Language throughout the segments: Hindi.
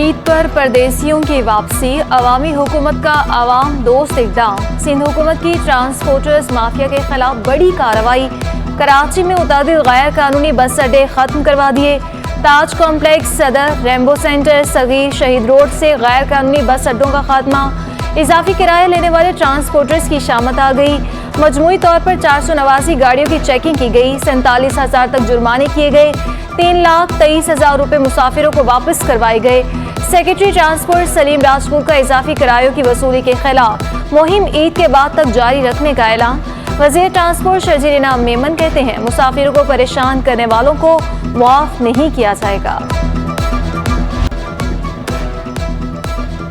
ईद पर परदेसियों की वापसी, अवामी हुकूमत का अवाम दोस्त इक़दाम। सिंध हुकूमत की ट्रांसपोर्टर्स माफिया के खिलाफ बड़ी कार्रवाई। कराची में मुतादिद गैर कानूनी बस अड्डे खत्म करवा दिए। ताज कॉम्प्लेक्स, सदर, रेम्बो सेंटर, सगीर, शहीद रोड से गैर कानूनी बस अड्डों का खात्मा। इजाफी किराया लेने वाले ट्रांसपोर्टर्स की शामत आ गई। मजमूई तौर पर 489 गाड़ियों की चेकिंग की गई। 47,000 तक जुर्माने किए गए। 3,23,000 रुपये मुसाफिरों को वापस करवाए गए। सेक्रेटरी ट्रांसपोर्ट सलीम राजपूत का इजाफी किरायों की वसूली के खिलाफ मुहिम ईद के बाद तक जारी रखने का ऐलान। वज़ीर ट्रांसपोर्ट शजीर इनाम मेमन कहते हैं, मुसाफिरों को परेशान करने वालों को मुआफ नहीं किया जाएगा।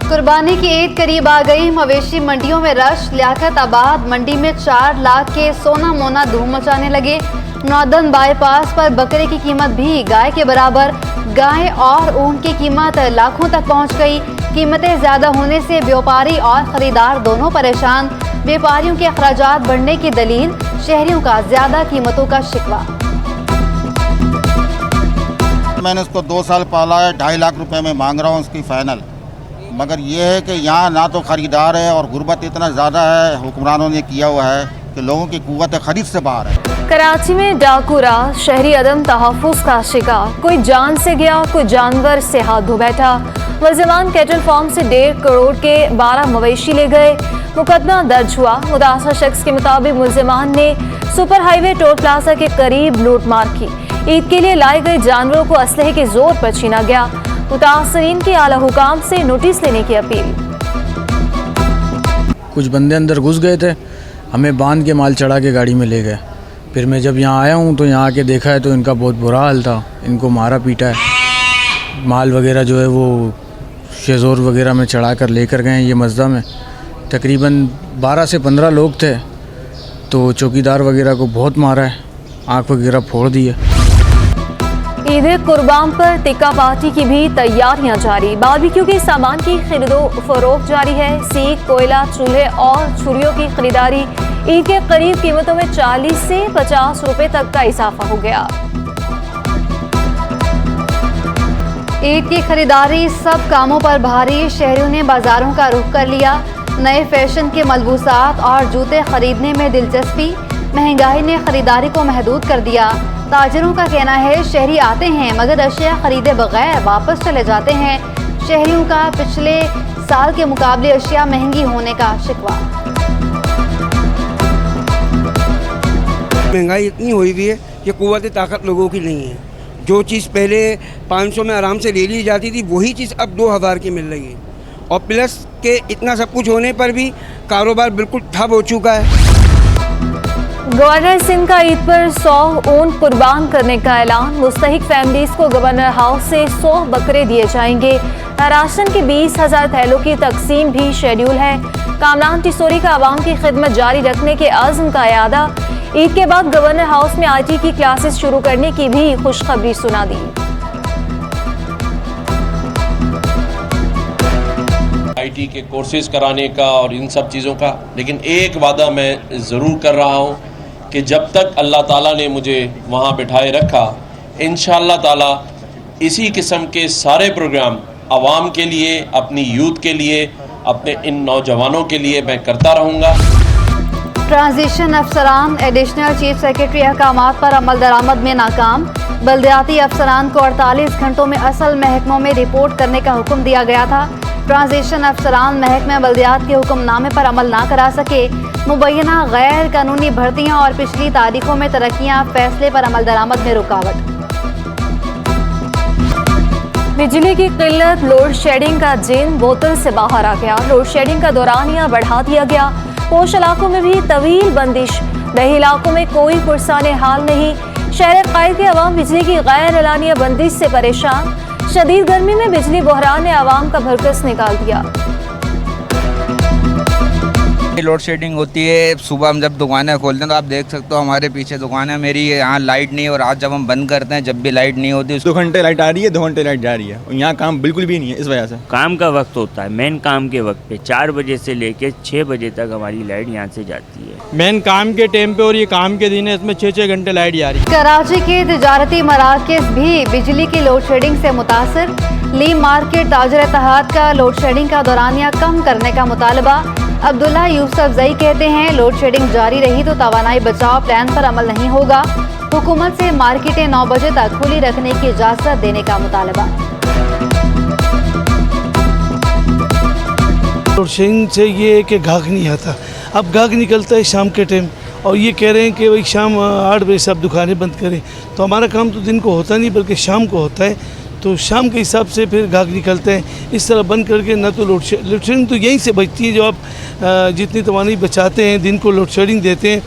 कुर्बानी की ईद करीब आ गई। मवेशी मंडियों में रश। लियाकत आबाद मंडी में 4 लाख के सोना मोना धूम मचाने लगे। नॉर्दर्न बाईपास पर बकरे की कीमत भी गाय के बराबर। गाय और ऊंट की कीमत लाखों तक पहुंच गई। कीमतें ज्यादा होने से व्यापारी और खरीदार दोनों परेशान। व्यापारियों के अखराजात बढ़ने की दलील, शहरियों का ज्यादा कीमतों का शिकवा। मैंने उसको 2 साल पाला है, 2.5 लाख रुपए में मांग रहा हूँ उसकी फाइनल। मगर ये है कि यहाँ ना तो ख़रीदार है और गुर्बत इतना ज़्यादा है, हुक्मरानों ने किया हुआ है कि लोगों की कुव्वत खरीद से बाहर है। कराची में डाकू रात, शहरी अदम तहफ़्फ़ुज़ का शिकार। कोई जान से गया, कोई जानवर से हाथ धो बैठा। मुल्ज़िमान कैटल फार्म से 1.5 करोड़ के 12 मवेशी ले गए। मुकदमा दर्ज हुआ। मुतासर शख्स के मुताबिक मुल्ज़िमान ने सुपर हाईवे टोल प्लाजा के करीब लूटमार की। ईद के लिए लाए गए जानवरों को असलहे के जोर पर छीना गया। मुतासरीन की आला हुकाम से नोटिस लेने की अपील। कुछ बंदे अंदर घुस गए थे, हमें बांध के माल चढ़ा के गाड़ी में ले गए। फिर मैं जब यहाँ आया हूँ तो यहाँ आके देखा है तो इनका बहुत बुरा हाल था। इनको मारा पीटा है। माल वगैरह जो है वो शेज़ोर वगैरह में चढ़ा कर लेकर गए। ये मस्जिद में तकरीबन 12 से 15 लोग थे, तो चौकीदार वगैरह को बहुत मारा है, आँख वगैरह फोड़ दी है। ईद कुर्बान पर टिक्का पार्टी की भी तैयारियां जारी। बारबेक्यू के सामान की खरीदो फरोख्त जारी है। सीख, कोयला, चूल्हे और छुरियों की खरीदारी। ईद के करीब कीमतों में 40 से 50 रुपए तक का इजाफा हो गया। ईद की खरीदारी सब कामों पर भारी। शहरियों ने बाजारों का रुख कर लिया। नए फैशन के मलबूसात और जूते खरीदने में दिलचस्पी। महंगाई ने खरीदारी को महदूद कर दिया। ताजिरों का कहना है, शहरी आते हैं मगर अशिया खरीदे बगैर वापस चले जाते हैं। शहरियों का पिछले साल के मुकाबले अशिया महंगी होने का शिकवा। महंगाई इतनी हुई हुई है कि कुव्वत ताकत लोगों की नहीं है। जो चीज़ पहले 500 में आराम से ले ली जाती थी, वही चीज़ अब 2000 की मिल रही है। और प्लस के इतना सब कुछ होने पर भी कारोबार बिल्कुल ठप हो चुका है। गवर्नर सिंध का ईद पर 100 ऊंट कुर्बान करने का ऐलान। मुस्तहिक फैमिलीज को गवर्नर हाउस से 100 बकरे दिए जाएंगे। राशन के 20,000 थैलों की तकसीम भी शेड्यूल है। कामरान टिसोरी का आवाम की खिदमत जारी रखने के अज़्म का इयादा। ईद के बाद गवर्नर हाउस में IT की क्लासेस शुरू करने की भी खुशखबरी सुना दी। IT के कोर्सेज कराने का और इन सब चीज़ों का, लेकिन एक वादा मैं ज़रूर कर रहा हूँ कि जब तक अल्लाह ताला ने मुझे वहाँ बिठाए रखा, इंशाअल्लाह ताला इसी किस्म के सारे प्रोग्राम आवाम के लिए, अपनी यूथ के लिए, अपने इन नौजवानों के लिए मैं करता रहूँगा। ट्रांजिशन अफसरान एडिशनल चीफ सेक्रेटरी अहकामात पर अमल दरामद में नाकाम। बल्दियाती अफसरान को 48 घंटों में असल महकमों में रिपोर्ट करने का हुक्म दिया गया था। ट्रांजिशन अफसरान महकमा बल्दियात के हुक्मनामे पर अमल ना करा सके। मुबैना गैर कानूनी भर्तियाँ और पिछली तारीखों में तरक्कियाँ, फैसले पर अमल दरामद में रुकावट। बिजली की किल्लत, लोड शेडिंग का जिन बोतल से बाहर आ गया। लोड शेडिंग का दौरानिया बढ़ा दिया गया। पोश इलाकों में भी तवील बंदिश। दही इलाकों में कोई पुरसाने हाल नहीं। शहर कायद के अवाम बिजली की गैर एलानिया बंदिश से परेशान। शदीद गर्मी में बिजली बहरान ने आवाम का भरकस निकाल दिया। लोड शेडिंग होती है सुबह हम जब दुकानें खोलते हैं तो आप देख सकते हो हमारे पीछे दुकान है मेरी, यहाँ लाइट नहीं है और आज जब हम बंद करते हैं जब भी लाइट नहीं होती 2 घंटे लाइट आ रही है, 2 घंटे लाइट जा रही है और यहाँ काम बिल्कुल भी नहीं है। इस वजह से काम का वक्त होता है, मेन काम के वक्त पे 4 बजे से लेके 6 बजे तक हमारी लाइट यहाँ से जाती है। मेन काम के टाइम पे और ये काम के दिन है, इसमें 6-6 घंटे लाइट जा रही है। कराची के तिजारती मराकज़ भी बिजली की लोड शेडिंग से मुतासर। ली मार्केट ताजर इत्तेहाद का लोड शेडिंग का दौरानिया कम करने का मुतालबा। अब्दुल्ला यूसुफ जई कहते हैं लोड शेडिंग जारी रही तो तवानाई बचाव प्लान पर अमल नहीं होगा। हुकूमत से मार्केटें 9 बजे तक खुली रखने की इजाज़त देने का मुतालबा। लोड शेडिंग से ये है कि गाहक नहीं आता, अब गाहक निकलता है शाम के टाइम और ये कह रहे हैं कि भाई शाम 8 बजे से आप दुकानें बंद करें, तो हमारा काम तो दिन को होता नहीं बल्कि शाम को होता है, तो शाम के हिसाब से फिर गाहक निकलते हैं। इस तरह बंद करके ना तो लोड शेडिंग तो यहीं से बचती है, जो आप जितनी तवानाई बचाते हैं दिन को लोड शेडिंग देते हैं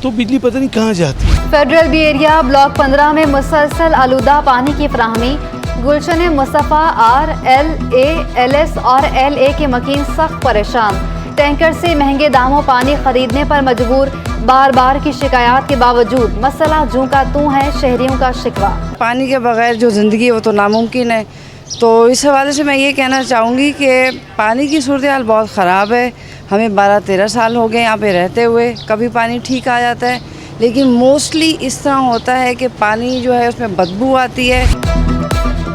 तो बिजली पता नहीं कहाँ जाती है। फेडरल बी एरिया ब्लॉक 15 में मुसलसल आलूदा पानी की फराहमी। गुलशन मुस्तफ़ा RLA, LS और LA के मकीन सख्त परेशान। टैंकर से महंगे दामों पानी खरीदने पर मजबूर। बार बार की शिकायत के बावजूद मसला जूं का तूं है, शहरियों का शिकवा। पानी के बगैर जो ज़िंदगी है वो तो नामुमकिन है, तो इस हवाले से मैं ये कहना चाहूँगी कि पानी की सूरत हाल बहुत ख़राब है। हमें 12-13 साल हो गए यहाँ पे रहते हुए, कभी पानी ठीक आ जाता है लेकिन मोस्टली इस तरह होता है कि पानी जो है उसमें बदबू आती है।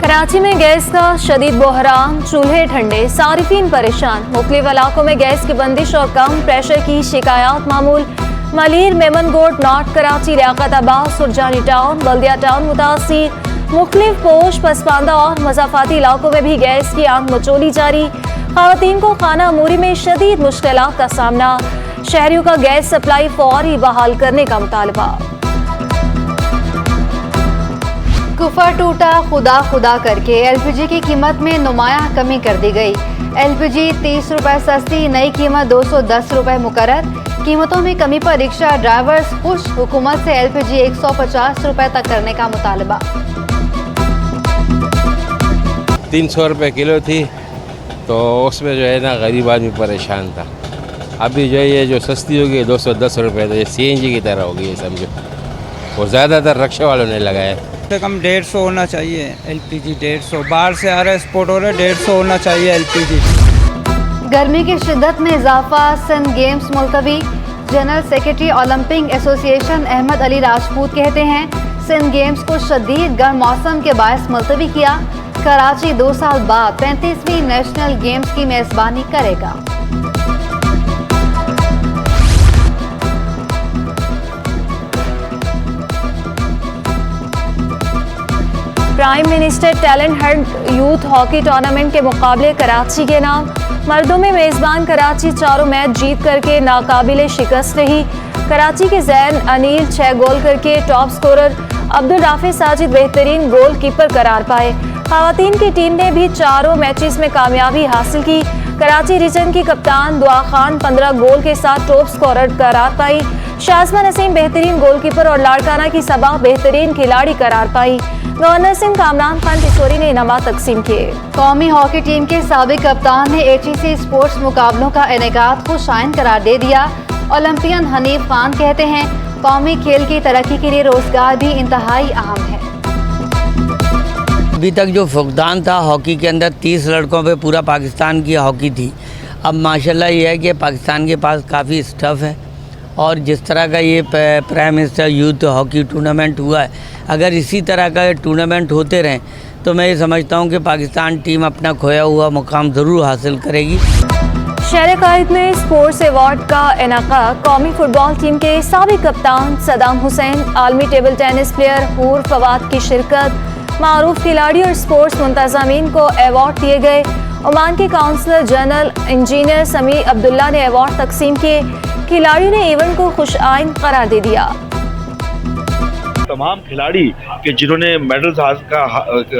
कराची में गैस का शदीद बहरान, चूल्हे ठंडे, सारिफीन परेशान। मुख्तलिफ इलाकों में गैस की बंदिश और कम प्रेशर की शिकायत मामूल। मलीर, मेमनगोट, नॉर्थ कराची, लियाकताबाद, सुरजानी टाउन, बल्दिया टाउन मुतासिर। मुख्तलिफ पोश, पसमानदा और मज़ाफ़ाती इलाकों में भी गैस की आग मचोली जारी। ख़वातीन को खाना अमूरी में शदीद मुश्किलात का सामना। शहरियों का गैस सप्लाई फौरी बहाल करने का मुतालबा। कुफर टूटा खुदा खुदा करके LPG की कीमत में नुमायां कमी कर दी गई। LPG 30 रुपए सस्ती, नई कीमत 210 रुपए मुकर्रर। कीमतों में कमी पर रिक्शा ड्राइवर्स खुश। हुकूमत से LPG 150 रुपए तक करने का मुतालबा। 300 रुपए किलो थी तो उसमें जो है ना गरीब आदमी परेशान था। अभी जो है ये जो सस्ती होगी 210 रुपए, तो ये CNG की तरह होगी ये समझो, और ज़्यादातर रक्षा वालों ने लगाया है। कम से कम 150 होना चाहिए LPG, 150 बाहर से आ रहा है एक्सपोर्ट हो रहा है, 150 होना चाहिए LPG। गर्मी की शिद्दत में इजाफा, सिंध गेम्स मुलतवी। General secretary Olympic association Ahmed Ali Rajput कहते हैं सिंध गेम्स को शदीद गर्म मौसम के बायस मुलतवी किया। कराची 2 साल बाद 35वीं नेशनल गेम्स की मेज़बानी करेगा। Prime minister talent Hunt youth hockey tournament के मुकाबले कराची के नाम। मर्दों में मेज़बान कराची चारों मैच जीत करके नाकाबिले शिकस्त रही। कराची के जैन अनिल 6 गोल करके top scorer. Abdul Rafe Sajid बेहतरीन गोल कीपर करार पाए। ख़वातीन की टीम ने भी चारों मैचेस में कामयाबी हासिल की। कराची रीजन की कप्तान दुआ खान 15 गोल के साथ टॉप स्कोरर करार पाई। शाज़मा नसीम बेहतरीन गोलकीपर और लाड़काना की सबा बेहतरीन खिलाड़ी करार पाई। गवर्नर सिंह कामरान खान किशोरी ने इनामात तकसीम किए। कौमी हॉकी टीम के साबिक कप्तान ने HEC स्पोर्ट्स मुकाबलों का इनेकाद को शाइन करार दे दिया। ओलंपियन हनीफ खान कहते हैं कौमी खेल की तरक्की के लिए रोजगार भी इंतहाई अहम है। अभी तक जो फुकदान था हॉकी के अंदर 30 लड़कों पे पूरा पाकिस्तान की हॉकी थी। अब माशाल्लाह ये है कि पाकिस्तान के पास काफ़ी स्टफ़ है और जिस तरह का ये prime minister youth hockey tournament हुआ है, अगर इसी तरह का टूर्नामेंट होते रहें तो मैं ये समझता हूँ कि पाकिस्तान टीम अपना खोया हुआ मुकाम ज़रूर हासिल करेगी। शहर कायद में स्पोर्ट्स अवार्ड का इनाकाद। कौमी फुटबॉल टीम के साबिक कप्तान सदाम हुसैन, आलमी टेबल टेनिस प्लेयर हूर फवाद की शिरकत। मारूफ खिलाड़ी और स्पोर्ट्स मुंतज़मीन को अवार्ड दिए गए। ओमान के काउंसलर जनरल इंजीनियर समी अब्दुल्ला ने अवार्ड तकसीम किए। खिलाड़ियों ने इवेंट को खुशआइन करार दे दिया। तमाम खिलाड़ी के जिन्होंने मेडल्स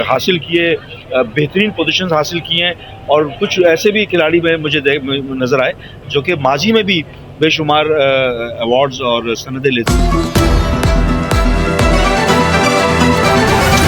हासिल किए, बेहतरीन पोजीशंस हासिल किए हैं, और कुछ ऐसे भी खिलाड़ी में मुझे नज़र आए जो कि माजी में भी बेशुमार अवार्ड्स और सनदें लेते हैं।